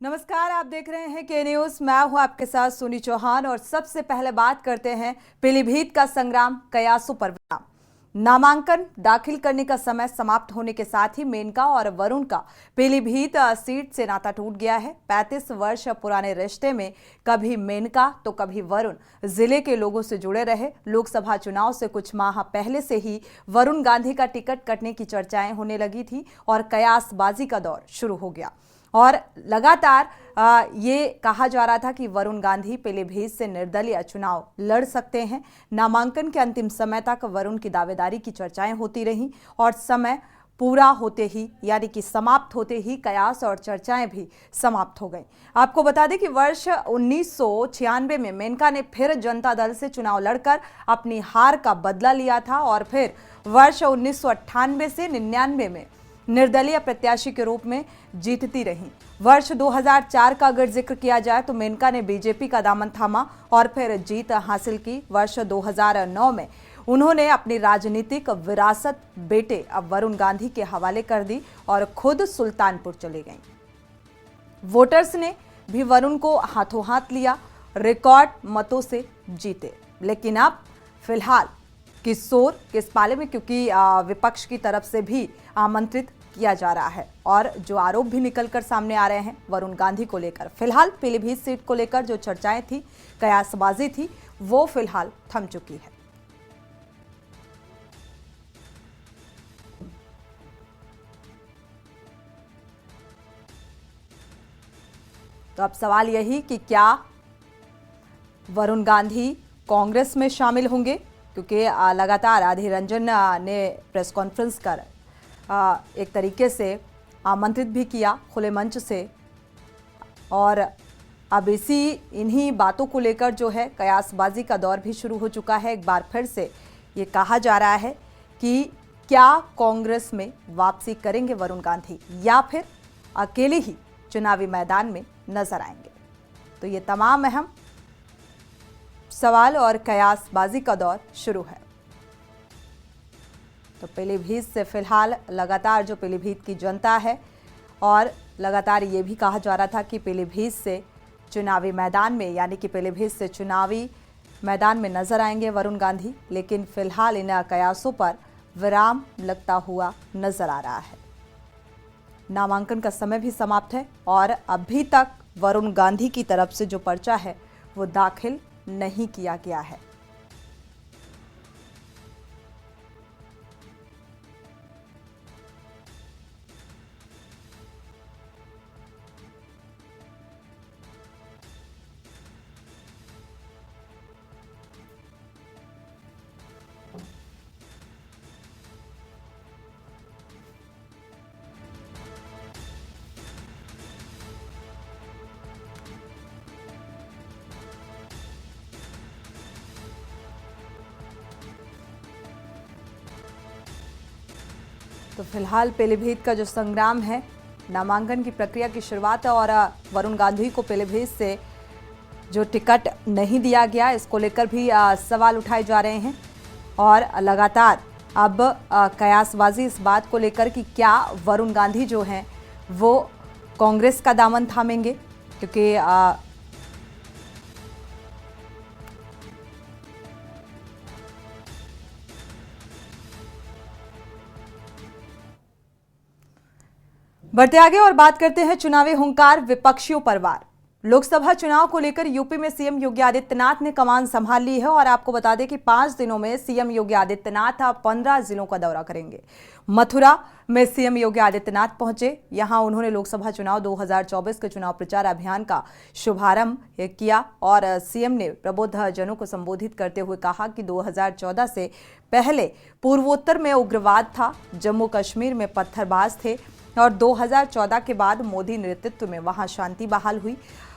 नमस्कार, आप देख रहे हैं के न्यूज। मैं हूं आपके साथ सोनी चौहान और सबसे पहले बात करते हैं पीलीभीत का संग्राम कयासों पर विराम। नामांकन दाखिल करने का समय समाप्त होने के साथ ही मेनका और वरुण का पीलीभीत सीट से नाता टूट गया है। 35 वर्ष पुराने रिश्ते में कभी मेनका तो कभी वरुण जिले के लोगों से जुड़े रहे। लोकसभा चुनाव से कुछ माह पहले से ही वरुण गांधी का टिकट कटने की चर्चाएं होने लगी थी और कयासबाजी का दौर शुरू हो गया और लगातार ये कहा जा रहा था कि वरुण गांधी पीलीभीत से निर्दलीय चुनाव लड़ सकते हैं। नामांकन के अंतिम समय तक वरुण की दावेदारी की चर्चाएं होती रहीं और समय पूरा होते ही यानी कि समाप्त होते ही कयास और चर्चाएं भी समाप्त हो गई। आपको बता दें कि वर्ष 1996 में मेनका ने फिर जनता दल से चुनाव लड़कर अपनी हार का बदला लिया था और फिर वर्ष 1998 से 99 में निर्दलीय प्रत्याशी के रूप में जीतती रहीं। वर्ष 2004 का अगर जिक्र किया जाए तो मेनका ने बीजेपी का दामन थामा और फिर जीत हासिल की। वर्ष 2009 में उन्होंने अपनी राजनीतिक विरासत बेटे अब वरुण गांधी के हवाले कर दी और खुद सुल्तानपुर चले गईं। वोटर्स ने भी वरुण को हाथों हाथ लिया, रिकॉर्ड मतों से जीते। लेकिन अब फिलहाल किस पाले में, क्योंकि विपक्ष की तरफ से भी आमंत्रित किया जा रहा है और जो आरोप भी निकलकर सामने आ रहे हैं वरुण गांधी को लेकर। फिलहाल पीलीभीत सीट को लेकर जो चर्चाएं थी, कयासबाजी थी, वो फिलहाल थम चुकी है। तो अब सवाल यही कि क्या वरुण गांधी कांग्रेस में शामिल होंगे, क्योंकि लगातार अधीर रंजन ने प्रेस कॉन्फ्रेंस कर एक तरीके से आमंत्रित भी किया खुले मंच से और अब इन्हीं बातों को लेकर जो है कयासबाजी का दौर भी शुरू हो चुका है। एक बार फिर से ये कहा जा रहा है कि क्या कांग्रेस में वापसी करेंगे वरुण गांधी या फिर अकेले ही चुनावी मैदान में नजर आएंगे। तो ये तमाम अहम सवाल और कयासबाजी का दौर शुरू है। तो पीलीभीत से फिलहाल लगातार जो पीलीभीत की जनता है और लगातार ये भी कहा जा रहा था कि पीलीभीत से चुनावी मैदान में यानी कि पीलीभीत से चुनावी मैदान में नजर आएंगे वरुण गांधी, लेकिन फिलहाल इन कयासों पर विराम लगता हुआ नजर आ रहा है। नामांकन का समय भी समाप्त है और अभी तक वरुण गांधी की तरफ से जो पर्चा है वो दाखिल नहीं किया गया है। तो फिलहाल पीलीभीत का जो संग्राम है, नामांकन की प्रक्रिया की शुरुआत है और वरुण गांधी को पीलीभीत से जो टिकट नहीं दिया गया, इसको लेकर भी सवाल उठाए जा रहे हैं और लगातार अब कयासबाजी इस बात को लेकर कि क्या वरुण गांधी जो हैं वो कांग्रेस का दामन थामेंगे, क्योंकि बढ़ते आगे और बात करते हैं चुनावी हुंकार विपक्षियों पर वार। लोकसभा चुनाव को लेकर यूपी में सीएम योगी आदित्यनाथ ने कमान संभाल ली है और आपको बता दें कि 5 दिनों में सीएम योगी आदित्यनाथ 15 जिलों का दौरा करेंगे। मथुरा में सीएम योगी आदित्यनाथ पहुंचे। यहां उन्होंने लोकसभा चुनाव 2024 के चुनाव प्रचार अभियान का शुभारंभ किया और सीएम ने प्रबुद्ध जनों को संबोधित करते हुए कहा कि 2014 से पहले पूर्वोत्तर में उग्रवाद था, जम्मू कश्मीर में पत्थरबाज थे और 2014 के बाद मोदी नेतृत्व में वहां शांति बहाल हुई।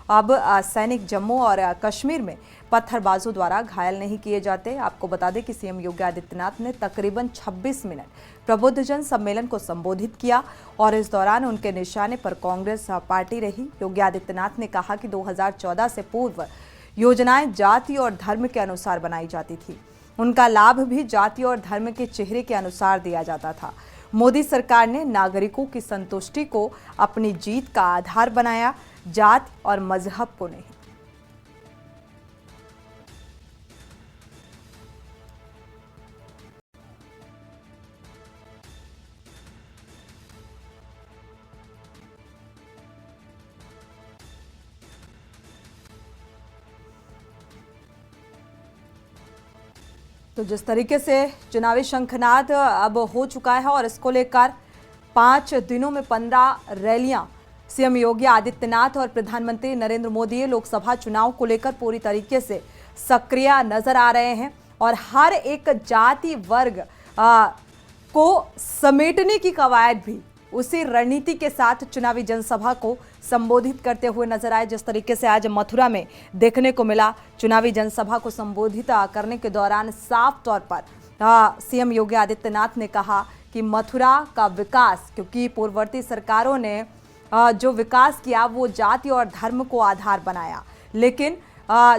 अब सैनिक जम्मू और कश्मीर में पत्थरबाजों द्वारा घायल नहीं किए जाते। आपको बता दें कि सीएम योगी आदित्यनाथ ने तकरीबन 26 मिनट प्रबुद्धजन सम्मेलन को संबोधित किया और इस दौरान उनके निशाने पर कांग्रेस पार्टी रही। योगी आदित्यनाथ ने कहा कि 2014 से पूर्व योजनाएं जाति और धर्म के अनुसार बनाई जाती थी, उनका लाभ भी जाति और धर्म के चेहरे के अनुसार दिया जाता था। मोदी सरकार ने नागरिकों की संतुष्टि को अपनी जीत का आधार बनाया, जात और मजहब को नहीं। तो जिस तरीके से चुनावी शंखनाद अब हो चुका है और इसको लेकर 5 दिनों में 15 रैलियां सीएम योगी आदित्यनाथ और प्रधानमंत्री नरेंद्र मोदी लोकसभा चुनाव को लेकर पूरी तरीके से सक्रिय नजर आ रहे हैं और हर एक जाति वर्ग को समेटने की कवायद भी उसी रणनीति के साथ चुनावी जनसभा को संबोधित करते हुए नजर आए। जिस तरीके से आज मथुरा में देखने को मिला, चुनावी जनसभा को संबोधित करने के दौरान साफ तौर पर सीएम योगी आदित्यनाथ ने कहा कि मथुरा का विकास, क्योंकि पूर्ववर्ती सरकारों ने जो विकास किया वो जाति और धर्म को आधार बनाया, लेकिन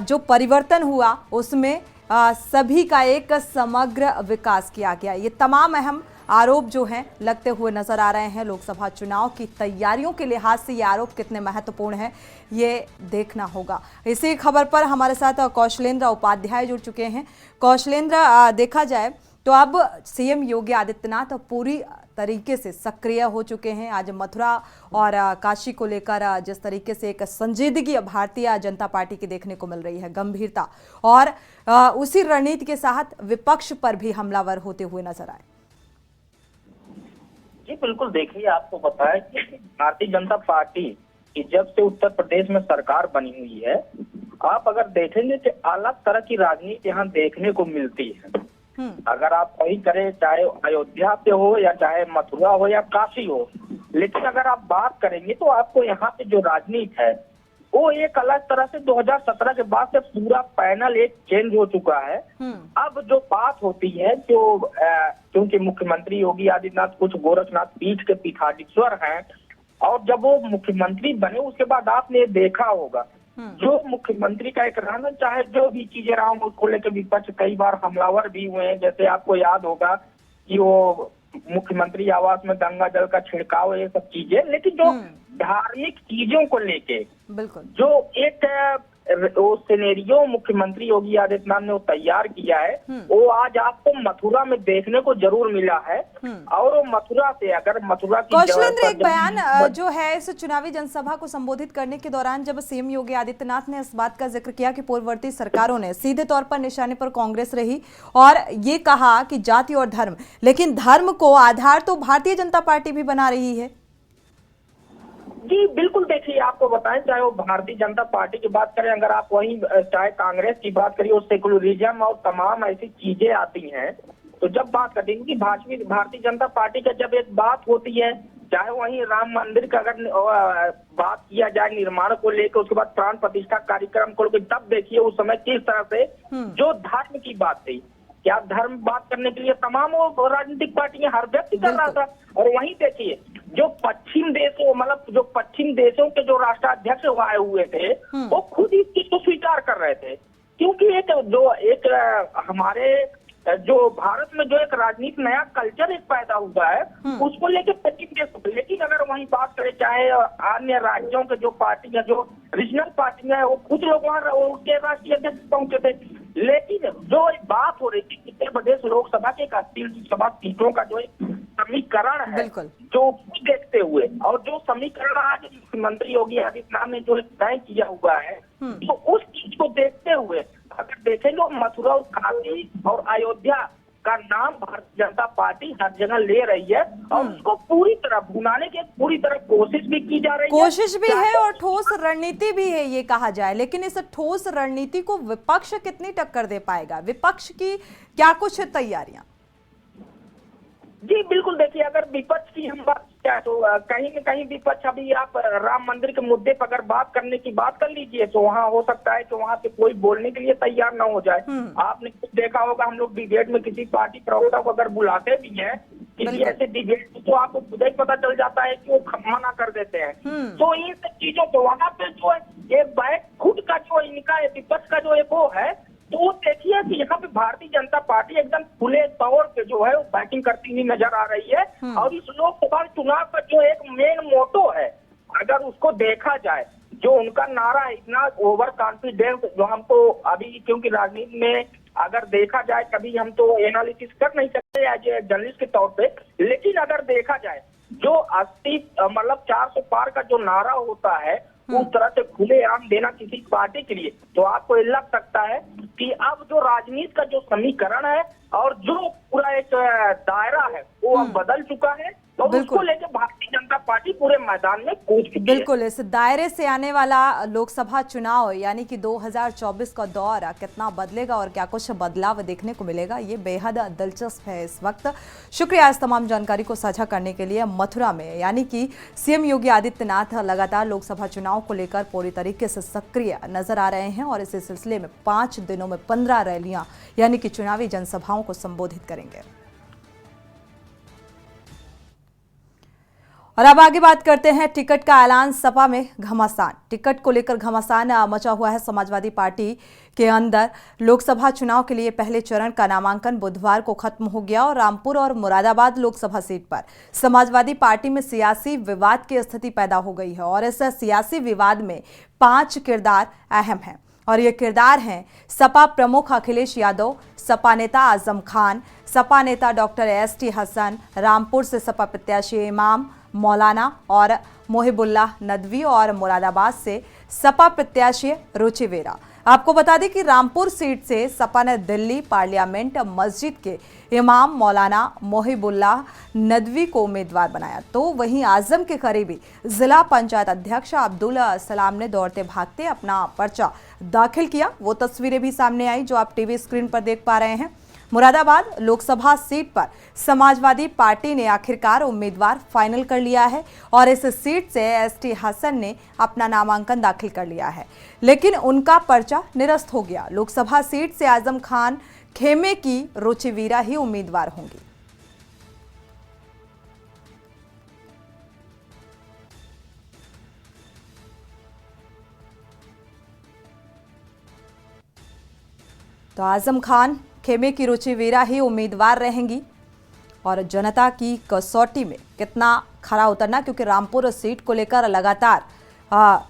जो परिवर्तन हुआ उसमें सभी का एक समग्र विकास किया गया। ये तमाम अहम आरोप जो हैं लगते हुए नजर आ रहे हैं। लोकसभा चुनाव की तैयारियों के लिहाज से ये आरोप कितने महत्वपूर्ण हैं ये देखना होगा। इसी खबर पर हमारे साथ कौशलेंद्र उपाध्याय जुड़ चुके हैं। कौशलेंद्र, देखा जाए तो अब सीएम योगी आदित्यनाथ पूरी तरीके से सक्रिय हो चुके हैं। आज मथुरा और काशी को लेकर जिस तरीके से एक संजीदगी भारतीय जनता पार्टी की देखने को मिल रही है, गंभीरता, और उसी रणनीति के साथ विपक्ष पर भी हमलावर होते हुए नजर आए। जी बिल्कुल, देखिए आपको बताया कि भारतीय जनता पार्टी की जब से उत्तर प्रदेश में सरकार बनी हुई है, आप अगर देखेंगे कि अलग तरह की राजनीति यहाँ देखने को मिलती है। अगर आप वही करें, चाहे अयोध्या पे हो या चाहे मथुरा हो या काशी हो, लेकिन अगर आप बात करेंगे तो आपको यहाँ पे जो राजनीति है वो एक अलग तरह से 2017 के बाद से पूरा पैनल एक चेंज हो चुका है। अब जो बात होती है, जो क्योंकि मुख्यमंत्री योगी आदित्यनाथ कुछ गोरखनाथ पीठ के पीठाधीश्वर हैं, और जब वो मुख्यमंत्री बने उसके बाद आपने देखा होगा जो मुख्यमंत्री का एक रहना, चाहे जो भी चीजें रहा उसको लेकर विपक्ष कई बार हमलावर भी हुए हैं। जैसे आपको याद होगा कि वो मुख्यमंत्री आवास में गंगा जल का छिड़काव, ये सब चीजें, लेकिन जो धार्मिक चीजों को लेके बिल्कुल जो एक वो सिनेरियो मुख्यमंत्री योगी आदित्यनाथ ने वो तैयार किया है, वो आज आपको मथुरा में देखने को जरूर मिला है। और वो मथुरा से, अगर मथुरा की कौशलेंद्र, एक बयान जो है इस चुनावी जनसभा को संबोधित करने के दौरान जब सीएम योगी आदित्यनाथ ने इस बात का जिक्र किया कि पूर्ववर्ती सरकारों ने सीधे तौर पर निशाने पर कांग्रेस रही और ये कहा कि जाति और धर्म, लेकिन धर्म को आधार तो भारतीय जनता पार्टी भी बना रही है। जी बिल्कुल, देखिए आपको बताएं, चाहे वो भारतीय जनता पार्टी की बात करें, अगर आप वहीं चाहे कांग्रेस की बात करिए, और सेकुलरिज्म और तमाम ऐसी चीजें आती हैं, तो जब बात करते हैं कि भारतीय जनता पार्टी का जब एक बात होती है, चाहे वहीं राम मंदिर का अगर बात किया जाए निर्माण को लेकर, उसके बाद प्राण प्रतिष्ठा कार्यक्रम को लेकर, तब देखिए उस समय किस तरह से जो धर्म की बात थी, क्या धर्म बात करने के लिए तमाम वो राजनीतिक पार्टियां हर व्यक्ति कर रहा था। और वहीं देखिए जो पश्चिम देशों, मतलब जो पश्चिम देशों के जो राष्ट्राध्यक्ष आए हुए थे, वो खुद इस चीज को स्वीकार कर रहे थे, क्योंकि एक हमारे जो भारत में जो एक राजनीति नया कल्चर एक पैदा हुआ है, उसको लेके पश्चिम देशों। लेकिन अगर वहीं बात करें, चाहे अन्य राज्यों के जो पार्टियां, जो रीजनल पार्टियां है, वो कुछ लोग वहाँ उसके राष्ट्रीय अध्यक्ष पहुंचे थे। लेकिन जो बात हो रही थी उत्तर प्रदेश लोकसभा के 80 लोकसभा सीटों का जो एक समीकरण है, जो देखते हुए, और जो समीकरण आज मुख्यमंत्री योगी आदित्यनाथ ने जो तय किया हुआ है, तो उस चीज को देखते हुए अगर देखेंगे, मथुरा, काशी और अयोध्या का नाम भारतीय जनता पार्टी हर जगह ले रही है, और उसको पूरी तरह भुनाने की पूरी तरह कोशिश भी की जा रही है। कोशिश भी है और ठोस रणनीति भी है, ये कहा जाए। लेकिन इस ठोस रणनीति को विपक्ष कितनी टक्कर दे पाएगा? विपक्ष की क्या कुछ तैयारियां? जी बिल्कुल, देखिए अगर विपक्ष की हम बात किया तो कहीं न कहीं विपक्ष, अभी आप राम मंदिर के मुद्दे पर अगर बात करने की बात कर लीजिए, तो वहाँ हो सकता है कि वहाँ पे कोई बोलने के लिए तैयार ना हो जाए। आपने कुछ देखा होगा, हम लोग डिबेट में किसी पार्टी प्रवक्ता को अगर बुलाते भी हैं किसी ऐसे डिबेट, तो आपको खुद ही पता चल जाता है कि वो मना कर देते हैं। तो इन सब चीजों को वहाँ पे जो है एक बैक खुद का जो इनका विपक्ष का जो एक वो है, तो देखिए कि यहाँ पे भारतीय जनता पार्टी एकदम खुले तौर पे जो है वो बैटिंग करती हुई नजर आ रही है। और इस लोकसभा चुनाव का जो एक मेन मोटो है, अगर उसको देखा जाए, जो उनका नारा है इतना ओवर कॉन्फिडेंस, जो हमको अभी, क्योंकि राजनीति में अगर देखा जाए कभी हम तो एनालिसिस कर नहीं सकते एज ए जर्नलिस्ट के तौर पे, लेकिन अगर देखा जाए जो 80 मतलब 400 पार का जो नारा होता है उस तरह से खुलेआम देना किसी पार्टी के लिए, तो आपको ये लग सकता है कि अब जो राजनीति का जो समीकरण है और जो पूरा एक दायरा है वो अब बदल चुका है, तो उसको लेकर भारतीय जनता पार्टी पूरे मैदान में कूद चुकी है। बिल्कुल, इस दायरे से आने वाला लोकसभा चुनाव यानी कि 2024 का दौर कितना बदलेगा और क्या कुछ बदलाव देखने को मिलेगा, ये बेहद दिलचस्प है इस वक्त। शुक्रिया इस तमाम जानकारी को साझा करने के लिए। मथुरा में यानी कि सीएम योगी आदित्यनाथ लगातार लोकसभा चुनाव को लेकर पूरी तरीके से सक्रिय नजर आ रहे हैं और इसी सिलसिले में 5 दिनों में 15 रैलियां यानी कि चुनावी जनसभाओं को संबोधित करेंगे। और अब आगे बात करते हैं टिकट का ऐलान, सपा में घमासान। टिकट को लेकर घमासान मचा हुआ है समाजवादी पार्टी के अंदर। लोकसभा चुनाव के लिए पहले चरण का नामांकन बुधवार को खत्म हो गया और रामपुर और मुरादाबाद लोकसभा सीट पर समाजवादी पार्टी में सियासी विवाद की स्थिति पैदा हो गई है और इस सियासी विवाद में 5 किरदार अहम हैं और ये किरदार हैं सपा प्रमुख अखिलेश यादव, सपा नेता आजम खान, सपा नेता डॉक्टर एसटी हसन, रामपुर से सपा प्रत्याशी इमाम मौलाना और मोहिबुल्लाह नदवी और मुरादाबाद से सपा प्रत्याशी रुचि वेरा। आपको बता दें कि रामपुर सीट से सपा ने दिल्ली पार्लियामेंट मस्जिद के इमाम मौलाना मोहिबुल्लाह नदवी को उम्मीदवार बनाया, तो वहीं आजम के करीबी जिला पंचायत अध्यक्ष अब्दुल सलाम ने दौड़ते भागते अपना पर्चा दाखिल किया। वो तस्वीरें भी सामने आई जो आप टीवी स्क्रीन पर देख पा रहे हैं। मुरादाबाद लोकसभा सीट पर समाजवादी पार्टी ने आखिरकार उम्मीदवार फाइनल कर लिया है और इस सीट से एसटी हसन ने अपना नामांकन दाखिल कर लिया है, लेकिन उनका पर्चा निरस्त हो गया। लोकसभा सीट से आजम खान खेमे की रुचि वीरा ही उम्मीदवार होंगी। तो आजम खान खेमे की रुचि वीरा ही उम्मीदवार रहेंगी और जनता की कसौटी में कितना खरा उतरना, क्योंकि रामपुर सीट को लेकर लगातार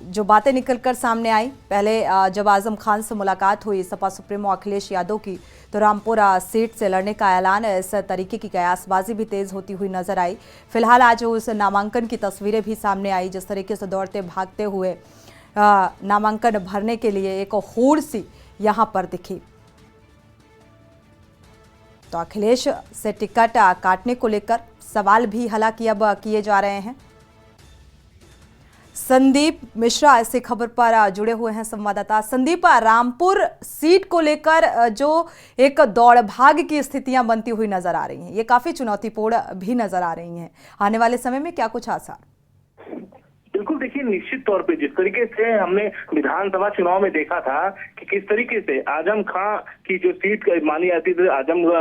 जो बातें निकलकर सामने आई। पहले जब आजम खान से मुलाकात हुई सपा सुप्रीमो अखिलेश यादव की, तो रामपुर सीट से लड़ने का ऐलान, इस तरीके की कयासबाजी भी तेज होती हुई नजर आई। फिलहाल आज उस नामांकन की तस्वीरें भी सामने आई, जिस तरीके से दौड़ते भागते हुए नामांकन भरने के लिए एक होड़ सी यहाँ पर दिखी। तो अखिलेश से टिकट काटने को लेकर सवाल भी हालांकि अब किए जा रहे हैं। संदीप मिश्रा ऐसी खबर पर जुड़े हुए हैं संवाददाता। संदीप, रामपुर सीट को लेकर जो एक दौड़ भाग की स्थितियां बनती हुई नजर आ रही हैं, ये काफी चुनौतीपूर्ण भी नजर आ रही हैं। आने वाले समय में क्या कुछ आसार? बिल्कुल, देखिए निश्चित तौर पे जिस तरीके से हमने विधानसभा चुनाव में देखा था कि किस तरीके से आजम खां की जो सीट मानी जाती थी,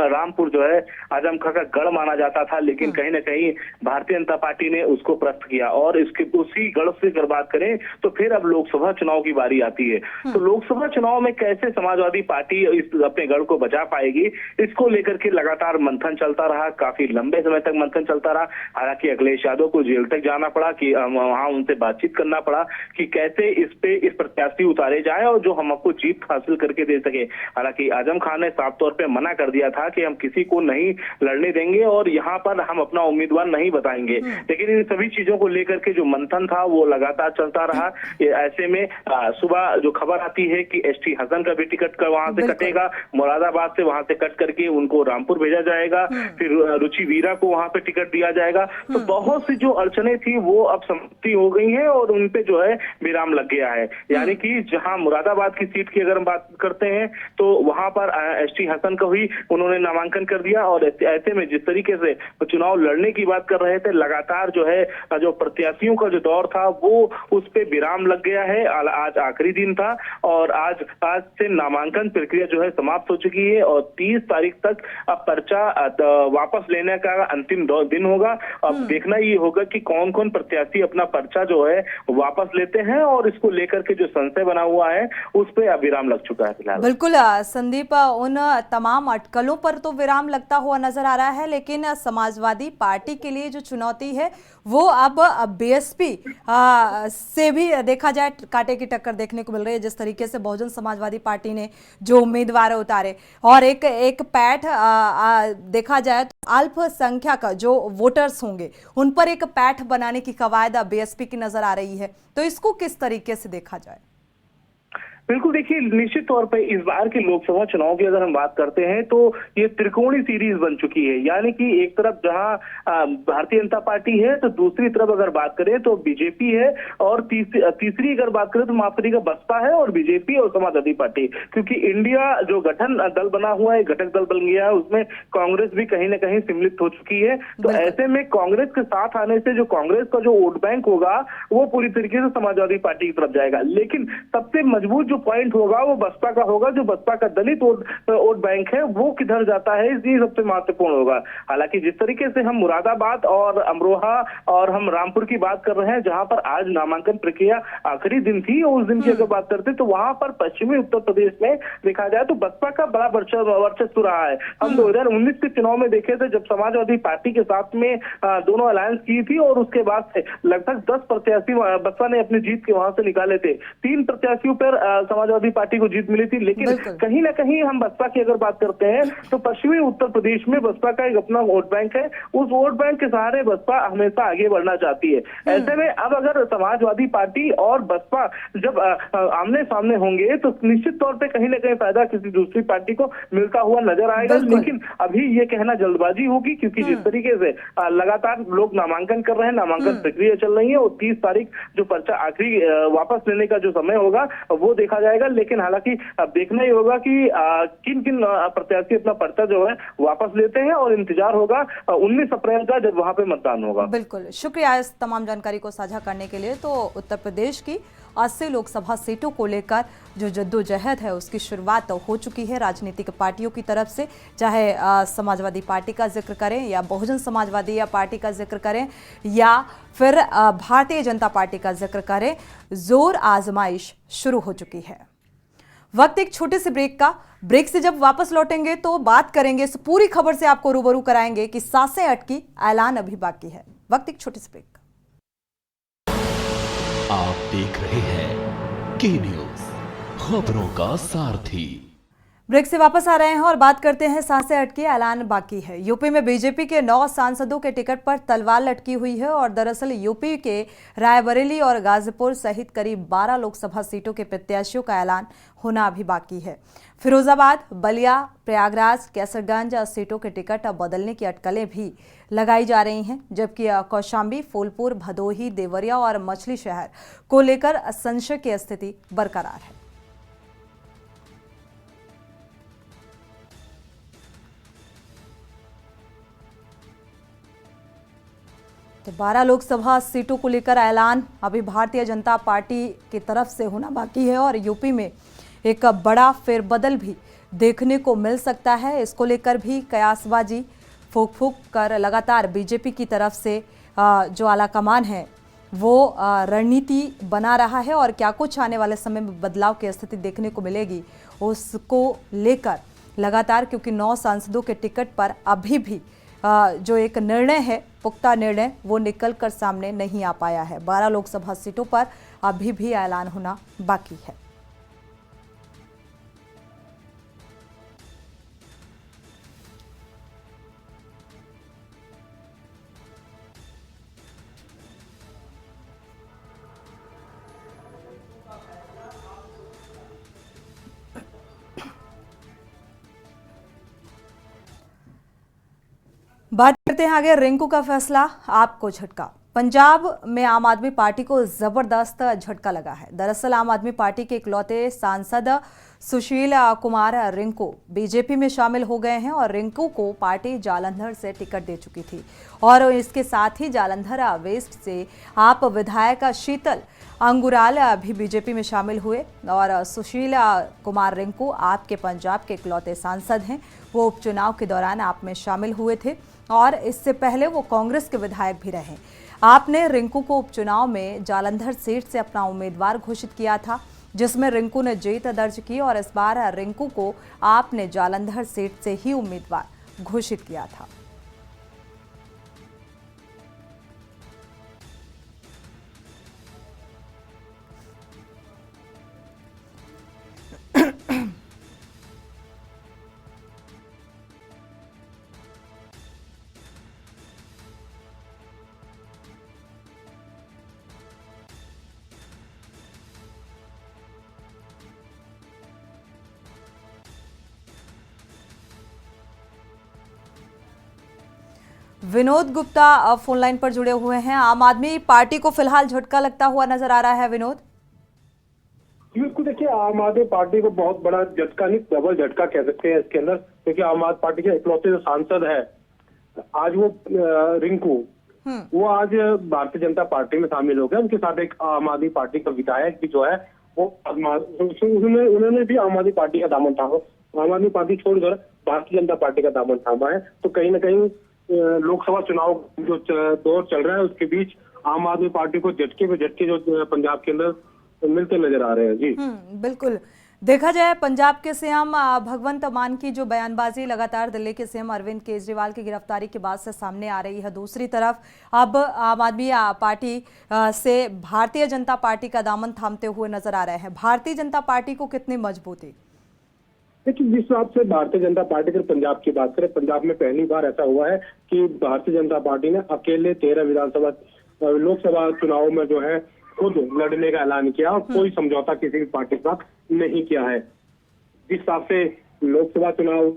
रामपुर जो है आजम खां का गढ़ माना जाता था, लेकिन कहीं ना कहीं भारतीय जनता पार्टी ने उसको प्रस्त किया और इसके उसी गढ़ से अगर बात करें तो फिर अब लोकसभा चुनाव की बारी आती है। तो लोकसभा चुनाव में कैसे समाजवादी पार्टी अपने गढ़ को बचा पाएगी, इसको लेकर के लगातार मंथन चलता रहा, काफी लंबे समय तक मंथन चलता रहा। हालांकि अखिलेश यादव को जेल तक जाना पड़ा कि वहां उनसे बातचीत करना पड़ा कि कैसे इस प्रत्याशी उतारे जाए और जो हम आपको जीत हासिल करके दे सके। हालांकि आजम खान ने साफ तौर पे मना कर दिया था कि हम किसी को नहीं लड़ने देंगे और यहाँ पर हम अपना उम्मीदवार नहीं बताएंगे, लेकिन इन सभी चीजों को लेकर के जो मंथन था वो लगातार चलता रहा। ऐसे में सुबह जो खबर आती है कि एसटी हसन का भी टिकट वहां से कटेगा, मुरादाबाद से वहां से कट करके उनको रामपुर भेजा जाएगा, फिर रुचि वीरा को वहां पे टिकट दिया जाएगा। तो बहुत सी जो अड़चने थी वो अब समाप्ति हो गई है और उनपे जो है विराम लग गया है। यानी कि जहां मुरादाबाद की सीट की अगर हम बात करते हैं तो वहां पर एसटी हसन को ही उन्होंने नामांकन कर दिया और ऐसे में जिस तरीके से चुनाव लड़ने की बात कर रहे थे, लगातार जो है जो प्रत्याशियों का जो दौर था वो उस पे विराम लग गया है। आज आखिरी दिन था और आज से नामांकन प्रक्रिया जो है समाप्त हो चुकी है और 30 तारीख तक अब पर्चा वापस लेने का अंतिम दिन होगा। अब देखना ये होगा कि कौन कौन प्रत्याशी अपना पर्चा जो है है वापस लेते हैं और इसको लेकर के जो संशय बना हुआ है उस पर विराम लग चुका है फिलहाल। बिल्कुल संदीप, उन तमाम अटकलों पर तो विराम लगता हुआ नजर आ रहा है, लेकिन समाजवादी पार्टी के लिए जो चुनौती है वो अब बीएसपी से भी देखा जाए कांटे की टक्कर देखने को मिल रही है। जिस तरीके से बहुजन समाजवादी पार्टी ने जो उम्मीदवार उतारे और एक पैठ देखा जाए तो अल्पसंख्यक जो वोटर्स होंगे उन पर एक पैठ बनाने की कवायद बीएसपी की नजर आ रही है, तो इसको किस तरीके से देखा जाए? बिल्कुल देखिए, निश्चित तौर पे इस बार के लोकसभा चुनाव की अगर हम बात करते हैं तो ये त्रिकोणीय सीरीज बन चुकी है। यानी कि एक तरफ जहां भारतीय जनता पार्टी है तो दूसरी तरफ अगर बात करें तो बीजेपी है और तीसरी अगर बात करें तो माफ करिएगा बसपा है और बीजेपी और समाजवादी पार्टी। क्योंकि इंडिया जो गठन दल बना हुआ है, घटक दल बन गया है, उसमें कांग्रेस भी कहीं ना कहीं सम्मिलित हो चुकी है। तो ऐसे में कांग्रेस के साथ आने से जो कांग्रेस का जो वोट बैंक होगा वो पूरी तरीके से समाजवादी पार्टी की तरफ जाएगा। लेकिन सबसे मजबूत जो पॉइंट होगा वो बसपा का होगा। जो बसपा का दलित वोट बैंक है वो किधर जाता है, ये सबसे महत्वपूर्ण होगा। हालांकि जिस तरीके से हम मुरादाबाद और अमरोहा और हम रामपुर की बात कर रहे हैं, जहां पर आज नामांकन प्रक्रिया आखिरी दिन थी, उस दिन की अगर बात करते तो वहां पर पश्चिमी उत्तर प्रदेश में देखा जाए तो बसपा का बड़ा वर्चस्व रहा है। हम 2019 के चुनाव में देखे थे जब समाजवादी पार्टी के साथ में दोनों अलायंस की थी और उसके बाद से लगभग 10 प्रत्याशी बसपा ने अपनी जीत के वहां से निकाले थे। 3 प्रत्याशियों पर समाजवादी पार्टी को जीत मिली थी। लेकिन कहीं ना कहीं हम बसपा की अगर बात करते हैं तो पश्चिमी उत्तर प्रदेश में बसपा का एक अपना वोट बैंक है। उस वोट बैंक के सहारे बसपा हमेशा आगे बढ़ना चाहती है। ऐसे में अब अगर समाजवादी पार्टी और बसपा जब आमने सामने होंगे तो निश्चित तौर पे कहीं ना कहीं फायदा किसी दूसरी पार्टी को मिलता हुआ नजर आएगा। लेकिन अभी ये कहना जल्दबाजी होगी, क्योंकि जिस तरीके से लगातार लोग नामांकन कर रहे हैं, नामांकन प्रक्रिया चल रही है और 30 तारीख जो पर्चा आखिरी वापस लेने का जो समय होगा वो देखा जाएगा। लेकिन हालांकि अब देखना ही होगा कि किन किन प्रत्याशी अपना पर्चा जो है वापस लेते हैं और इंतजार होगा 19 अप्रैल का जब वहां पे मतदान होगा। बिल्कुल, शुक्रिया इस तमाम जानकारी को साझा करने के लिए। तो उत्तर प्रदेश की 80 लोकसभा सीटों को लेकर जो जद्दोजहद है उसकी शुरुआत तो हो चुकी है राजनीतिक पार्टियों की तरफ से, चाहे समाजवादी पार्टी का जिक्र करें या बहुजन समाजवादी या पार्टी का जिक्र करें या फिर भारतीय जनता पार्टी का जिक्र करें। जोर आजमाइश शुरू हो चुकी है। वक्त एक छोटे से ब्रेक का। ब्रेक से जब वापस लौटेंगे तो बात करेंगे, इस पूरी खबर से आपको रूबरू कराएंगे कि सांसें अटकी, ऐलान अभी बाकी है। वक्त एक छोटे से ब्रेक का। आप देख रहे हैं के न्यूज, खबरों का सारथी। ब्रेक से वापस आ रहे हैं और बात करते हैं सांसें अटकी, ऐलान बाकी है। यूपी में बीजेपी के 9 सांसदों के टिकट पर तलवार लटकी हुई है और दरअसल यूपी के रायबरेली और गाजीपुर सहित करीब 12 लोकसभा सीटों के प्रत्याशियों का ऐलान होना अभी बाकी है। फिरोजाबाद, बलिया, प्रयागराज, कैसरगंज सीटों के टिकट बदलने की अटकलें भी लगाई जा रही हैं, जबकि कौशाम्बी, फूलपुर, भदोही, देवरिया और मछली शहर को लेकर संशय की स्थिति बरकरार है। तो 12 लोकसभा सीटों को लेकर ऐलान अभी भारतीय जनता पार्टी की तरफ से होना बाकी है और यूपी में एक बड़ा फेरबदल भी देखने को मिल सकता है। इसको लेकर भी कयासबाजी फूंक फूंक कर लगातार बीजेपी की तरफ से जो आलाकमान है वो रणनीति बना रहा है और क्या कुछ आने वाले समय में बदलाव की स्थिति देखने को मिलेगी उसको लेकर लगातार, क्योंकि 9 सांसदों के टिकट पर अभी भी जो एक निर्णय है, पुख्ता निर्णय, वो निकल कर सामने नहीं आ पाया है। 12 लोकसभा सीटों पर अभी भी ऐलान होना बाकी है। बात करते हैं आगे। रिंकू का फैसला आपको झटका। पंजाब में आम आदमी पार्टी को जबरदस्त झटका लगा है। दरअसल आम आदमी पार्टी के इकलौते सांसद सुशील कुमार रिंकू बीजेपी में शामिल हो गए हैं और रिंकू को पार्टी जालंधर से टिकट दे चुकी थी और इसके साथ ही जालंधर वेस्ट से आप विधायक शीतल अंगुराल भी बीजेपी में शामिल हुए और सुशील कुमार रिंकू आपके पंजाब के इकलौते सांसद हैं। वो उपचुनाव के दौरान आप में शामिल हुए थे और इससे पहले वो कांग्रेस के विधायक भी रहे। आपने रिंकू को उपचुनाव में जालंधर सीट से अपना उम्मीदवार घोषित किया था, जिसमें रिंकू ने जीत दर्ज की और इस बार रिंकू को आपने जालंधर सीट से ही उम्मीदवार घोषित किया था। विनोद गुप्ता फोन लाइन पर जुड़े हुए हैं। आम आदमी पार्टी को फिलहाल झटका लगता हुआ नजर आ रहा है। विनोद, बिल्कुल, देखिए आम आदमी पार्टी को बहुत बड़ा झटका नहीं, डबल झटका कह सकते हैं इसके अंदर, क्योंकि आम आदमी पार्टी के इकलौते जो सांसद है आज वो रिंकू, वो आज भारतीय जनता पार्टी में शामिल हो गए। उनके साथ एक आम आदमी पार्टी का विधायक भी जो है वो उन्होंने भी आम आदमी पार्टी का दामन थामा। आम आदमी पार्टी छोड़कर भारतीय जनता पार्टी का दामन थामा है। तो कहीं ना कहीं लोकसभा चुनाव जो दौर चल रहा है उसके बीच आम आदमी पार्टी को झटके पे झटके जो पंजाब के अंदर मिलते नजर आ रहे हैं। जी बिल्कुल, देखा जाए पंजाब के सीएम भगवंत मान की जो बयानबाजी लगातार दिल्ली के सीएम अरविंद केजरीवाल की गिरफ्तारी के बाद से सामने आ रही है, दूसरी तरफ अब आम आदमी पार्टी से भारतीय जनता पार्टी का दामन थामते हुए नजर आ रहे हैं। भारतीय जनता पार्टी को कितनी मजबूती? देखिए, जिस हिसाब से भारतीय जनता पार्टी अगर पंजाब की बात करें, पंजाब में पहली बार ऐसा हुआ है कि भारतीय जनता पार्टी ने अकेले 13 विधानसभा लोकसभा चुनाव में जो है खुद लड़ने का ऐलान किया और कोई समझौता किसी भी पार्टी के साथ नहीं किया है। जिस हिसाब से लोकसभा चुनाव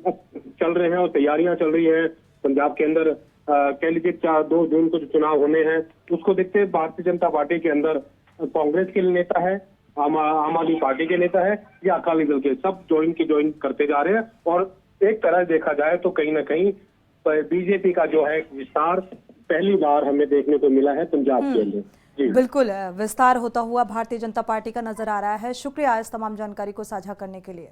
चल रहे हैं और तैयारियां चल रही है पंजाब के अंदर, कह लीजिए 2 जून को जो चुनाव होने हैं उसको देखते हुए भारतीय जनता पार्टी के अंदर कांग्रेस के नेता है, आम आदमी पार्टी के नेता है या अकाली दल के, सब ज्वाइन करते जा रहे हैं। और एक तरह देखा जाए तो कहीं ना कहीं बीजेपी का जो है विस्तार पहली बार हमें देखने को मिला है पंजाब के अंदर। बिल्कुल, विस्तार होता हुआ भारतीय जनता पार्टी का नजर आ रहा है। शुक्रिया इस तमाम जानकारी को साझा करने के लिए।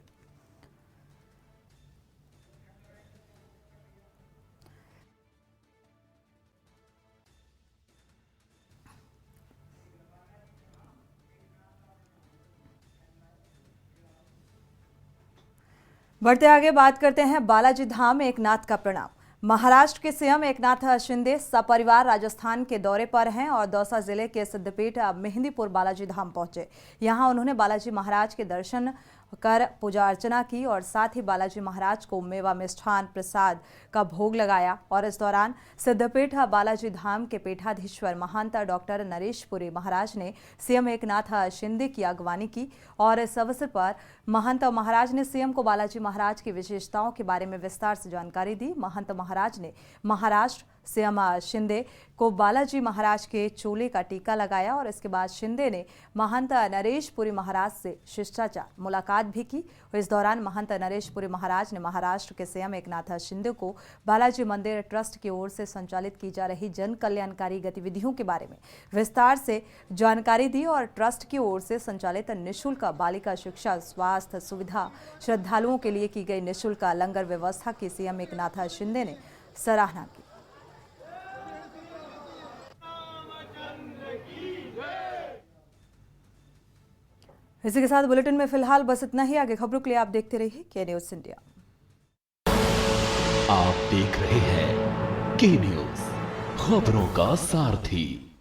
बढ़ते आगे बात करते हैं बालाजी धाम एकनाथ का प्रणाम। महाराष्ट्र के सीएम एकनाथ शिंदे सपरिवार राजस्थान के दौरे पर हैं और दौसा जिले के सिद्धपीठ मेहंदीपुर बालाजी धाम पहुंचे। यहां उन्होंने बालाजी महाराज के दर्शन कर पूजा अर्चना की और साथ ही बालाजी महाराज को मेवा मिष्ठान प्रसाद का भोग लगाया। और इस दौरान सिद्धपीठ बालाजी धाम के पीठाधीश्वर महंत डॉक्टर नरेशपुरी महाराज ने सीएम एकनाथ शिंदे की अगवानी की और इस अवसर पर महंत महाराज ने सीएम को बालाजी महाराज की विशेषताओं के बारे में विस्तार से जानकारी दी। महंत महाराज ने महाराष्ट्र सीएम शिंदे को बालाजी महाराज के चोले का टीका लगाया और इसके बाद शिंदे ने महंत नरेशपुरी महाराज से शिष्टाचार मुलाकात भी की। इस दौरान महंत नरेशपुरी महाराज ने महाराष्ट्र के सीएम एकनाथ शिंदे को बालाजी मंदिर ट्रस्ट की ओर से संचालित की जा रही जन कल्याणकारी गतिविधियों के बारे में विस्तार से जानकारी दी और ट्रस्ट की ओर से संचालित निःशुल्क बालिका शिक्षा, स्वास्थ्य सुविधा, श्रद्धालुओं के लिए की गई निःशुल्क लंगर व्यवस्था की सीएम एकनाथ शिंदे ने सराहना की। इसी के साथ बुलेटिन में फिलहाल बस इतना ही। आगे खबरों के लिए आप देखते रहिए के न्यूज इंडिया। आप देख रहे हैं के न्यूज, खबरों का सारथी।